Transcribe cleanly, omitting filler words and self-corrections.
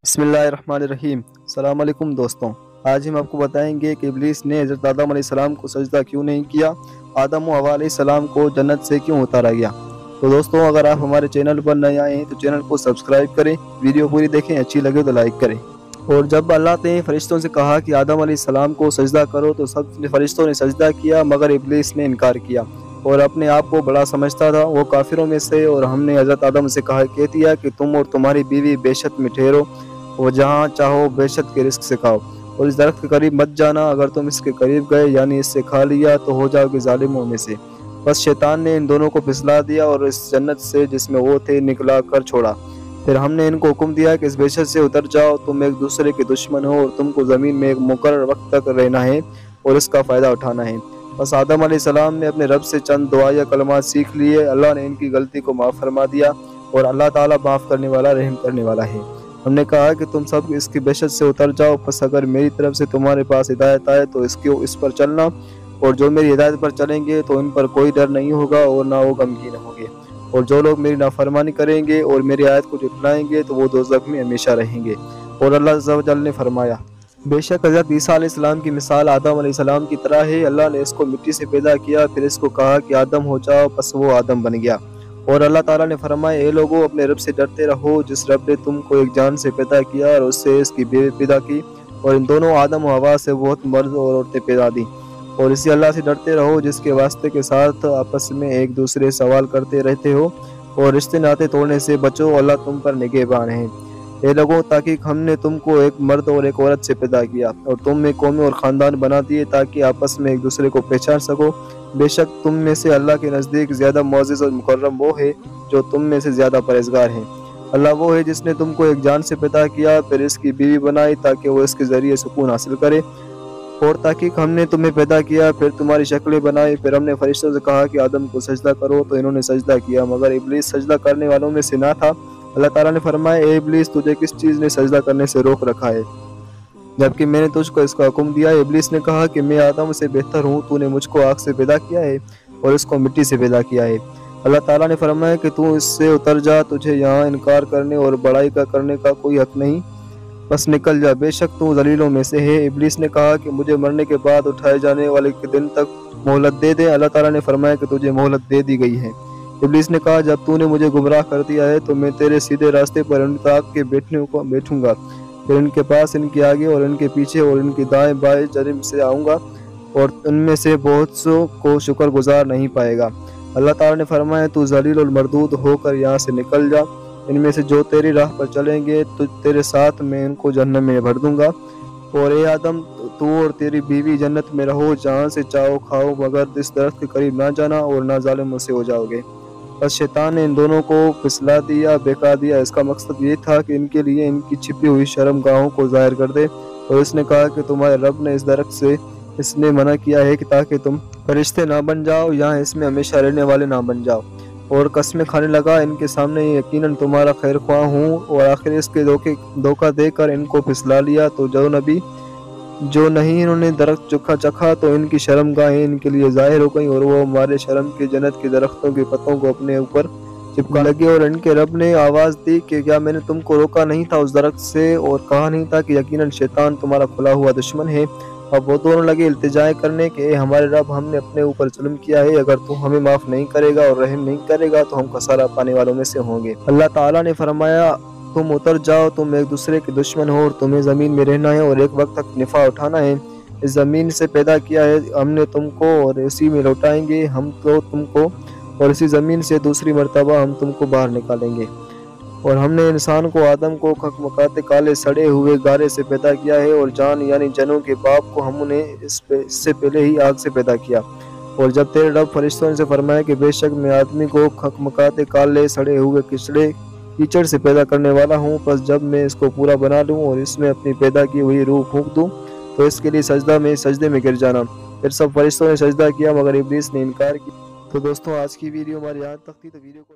بسم اللہ الرحمن الرحیم۔ السلام علیکم دوستوں، آج ہم آپ کو بتائیں گے کہ ابلیس نے حضرت آدم علیہ السلام کو سجدہ کیوں نہیں کیا، آدم و حوا علیہ السلام کو جنت سے کیوں اتارا گیا۔ تو دوستوں، اگر آپ ہمارے چینل پر نئے آئے ہیں تو چینل کو سبسکرائب کریں، ویڈیو پوری دیکھیں، اچھی لگے تو لائک کریں۔ اور جب اللہ نے فرشتوں سے کہا کہ آدم علیہ السلام کو سجدہ کرو تو سب فرشتوں نے سجدہ کیا، مگر ابلیس نے انکار کیا اور اپنے آپ کو بڑا سمجھتا تھا، وہ کافروں میں سے۔ اور ہم نے حضرت آدم سے کہہ دیا کہ تم اور تمہاری بیوی بیشت میں ٹھہرو اور جہاں چاہو بیشت کے رزق سے کھاؤ، اور اس درخت کے قریب مت جانا، اگر تم اس کے قریب گئے یعنی اس سے کھا لیا تو ہو جاؤ گے ظالموں میں سے۔ بس شیطان نے ان دونوں کو پھسلا دیا اور اس جنت سے جس میں وہ تھے نکلا کر چھوڑا۔ پھر ہم نے ان کو حکم دیا کہ اس بیشت سے اتر جاؤ، تم ایک دوسرے کے دشمن ہو اور تم کو زمین میں ایک مقرر وقت تک رہنا ہے اور اس کا فائدہ اٹھانا ہے۔ بس آدم علیہ السلام نے اپنے رب سے چند دعا یا کلمات سیکھ لیے، اللہ نے ان کی غلطی کو معاف فرما دیا، اور اللہ تعالیٰ معاف کرنے والا رحم کرنے والا ہے۔ ہم نے کہا کہ تم سب اس کی بیشت سے اتر جاؤ، پس اگر میری طرف سے تمہارے پاس ہدایت آئے تو اس پر چلنا، اور جو میری ہدایت پر چلیں گے تو ان پر کوئی ڈر نہیں ہوگا اور نہ وہ غمگین ہوں گے، اور جو لوگ میری نافرمانی کریں گے اور میری آیت کو جھٹلائیں گے تو وہ دوزخ میں ہمیشہ رہیں گے۔ اور اللہ عز و جل نے فرمایا، بے شک حضرت عیسیٰ علیہ السلام کی مثال آدم علیہ السلام کی طرح ہے، اللہ نے اس کو مٹی سے پیدا کیا، پھر اس کو کہا کہ آدم ہو جاؤ، پس وہ آدم بن گیا۔ اور اللہ تعالیٰ نے فرمایا، اے لوگو اپنے رب سے ڈرتے رہو، جس رب نے تم کو ایک جان سے پیدا کیا اور اس سے اس کی بیوی پیدا کی، اور ان دونوں آدم و حوا سے بہت مرد اور عورتیں پیدا دی۔ اور اسی اللہ سے ڈرتے رہو جس کے واسطے کے ساتھ آپس میں ایک دوسرے سوال کرتے رہتے ہو، اور رشتے ناطے توڑنے سے بچو، اللہ تم پر نگہبان ہے۔ اے لوگوں، تاکہ ہم نے تم کو ایک مرد اور ایک عورت سے پیدا کیا اور تم میں قومیں اور خاندان بنا دیے تاکہ آپس میں ایک دوسرے کو پہچان سکو۔ بے شک تم میں سے اللہ کے نزدیک زیادہ معزز اور مکرم وہ ہے جو تم میں سے زیادہ پرہیزگار ہیں۔ اللہ وہ ہے جس نے تم کو ایک جان سے پیدا کیا، پھر اس کی بیوی بنائی تاکہ وہ اس کے ذریعے سکون حاصل کرے، اور تاکہ ہم نے تمہیں پیدا کیا، پھر تمہاری شکلیں بنائی۔ پھر ہم نے فرشتوں سے کہا کہ آدم کو سجدہ کرو تو انہوں نے سجدہ کیا، مگر ابلیس سجدہ کرنے والوں میں سے نہ تھا۔ اللہ تعالیٰ نے فرمایا، اے ابلیس، تجھے کس چیز نے سجدہ کرنے سے روک رکھا ہے جبکہ میں نے تجھ کو اس کا حکم دیا؟ ابلیس نے کہا کہ میں آدم سے بہتر ہوں، تو نے مجھ کو آگ سے پیدا کیا ہے اور اس کو مٹی سے پیدا کیا ہے۔ اللہ تعالیٰ نے فرمایا کہ تو اس سے اتر جا، تجھے یہاں انکار کرنے اور بڑائی کا کرنے کا کوئی حق نہیں، بس نکل جا، بے شک تو ذلیلوں میں سے ہے۔ ابلیس نے کہا کہ مجھے مرنے کے بعد اٹھائے جانے والے کے دن تک مہلت دے دے۔ اللہ تعالیٰ نے فرمایا کہ تجھے مہلت دے دی گئی ہے۔ ابلیس نے کہا، جب تو نے مجھے گمراہ کر دیا ہے تو میں تیرے سیدھے راستے پر ان تک کے بیٹھوں گا، پھر ان کے پاس، ان کے آگے اور ان کے پیچھے اور ان کے دائیں بائیں جانب سے آؤں گا، اور ان میں سے بہت سو کو شکر گزار نہیں پائے گا۔ اللہ تعالیٰ نے فرمایا، تو ذلیل المردود ہو کر یہاں سے نکل جا، ان میں سے جو تیری راہ پر چلیں گے تو تیرے ساتھ میں ان کو جہنم میں بھر دوں گا۔ اور اے آدم، تو اور تیری بیوی جنت میں رہو، جہاں سے چاہو کھاؤ، مگر اس درخت کے قریب نہ جانا اور نہ ظالموں سے ہو جاؤ گے۔ بس شیطان نے ان دونوں کو پھسلا دیا، بہکا دیا۔ اس کا مقصد یہ تھا کہ ان کے لیے ان کی چھپی ہوئی شرم گاہوں کو ظاہر کر دے، اور اس نے کہا کہ تمہارے رب نے اس درخت سے اس نے منع کیا ہے کہ تاکہ تم فرشتے نہ بن جاؤ یا اس میں ہمیشہ رہنے والے نہ بن جاؤ۔ اور قسمیں کھانے لگا ان کے سامنے، یقیناً تمہارا خیر خواہ ہوں، اور آخر اس کے دھوکہ دے کر ان کو پھسلا لیا۔ تو جو نہیں انہوں نے درخت چکھا تو ان کی شرم گاہیں ان کے لیے ظاہر ہو گئیں، اور وہ ہمارے شرم کے جنت کے درختوں کے پتوں کو اپنے اوپر چپکا لگے۔ اور ان کے رب نے آواز دی کہ کیا میں نے تم کو روکا نہیں تھا اس درخت سے، اور کہا نہیں تھا کہ یقیناً شیطان تمہارا کھلا ہوا دشمن ہے؟ اب وہ دونوں لگے التجائے کرنے کہ اے ہمارے رب، ہم نے اپنے اوپر ظلم کیا ہے، اگر تو ہمیں معاف نہیں کرے گا اور رحم نہیں کرے گا تو ہم خسارہ پانے والوں میں سے ہوں گے۔ اللہ تعالیٰ نے فرمایا، تم اتر جاؤ، تم ایک دوسرے کے دشمن ہو اور تمہیں زمین میں رہنا ہے اور ایک وقت تک نفع اٹھانا ہے۔ اس زمین سے پیدا کیا ہے ہم نے تم کو، اور اسی میں لوٹائیں گے ہم تو تم کو، اور اسی زمین سے دوسری مرتبہ ہم تم کو باہر نکالیں گے۔ اور ہم نے انسان کو، آدم کو، کھکمکاتے کالے سڑے ہوئے گارے سے پیدا کیا ہے، اور جان یعنی جنوں کے باپ کو ہم نے اس سے پہلے ہی آگ سے پیدا کیا۔ اور جب تیرے رب فرشتوں نے سے فرمایا کہ بے شک میں آدمی کو کھکمکاتے کالے سڑے ہوئے کیچڑ سے پیدا کرنے والا ہوں، پس جب میں اس کو پورا بنا لوں اور اس میں اپنی پیدا کی ہوئی روح پھونک دوں تو اس کے لیے سجدے میں گر جانا۔ پھر سب فرشتوں نے سجدہ کیا مگر ابلیس نے انکار کیا۔ تو دوستوں، آج کی ویڈیو ہماری یہاں تک تھی، تو ویڈیو کو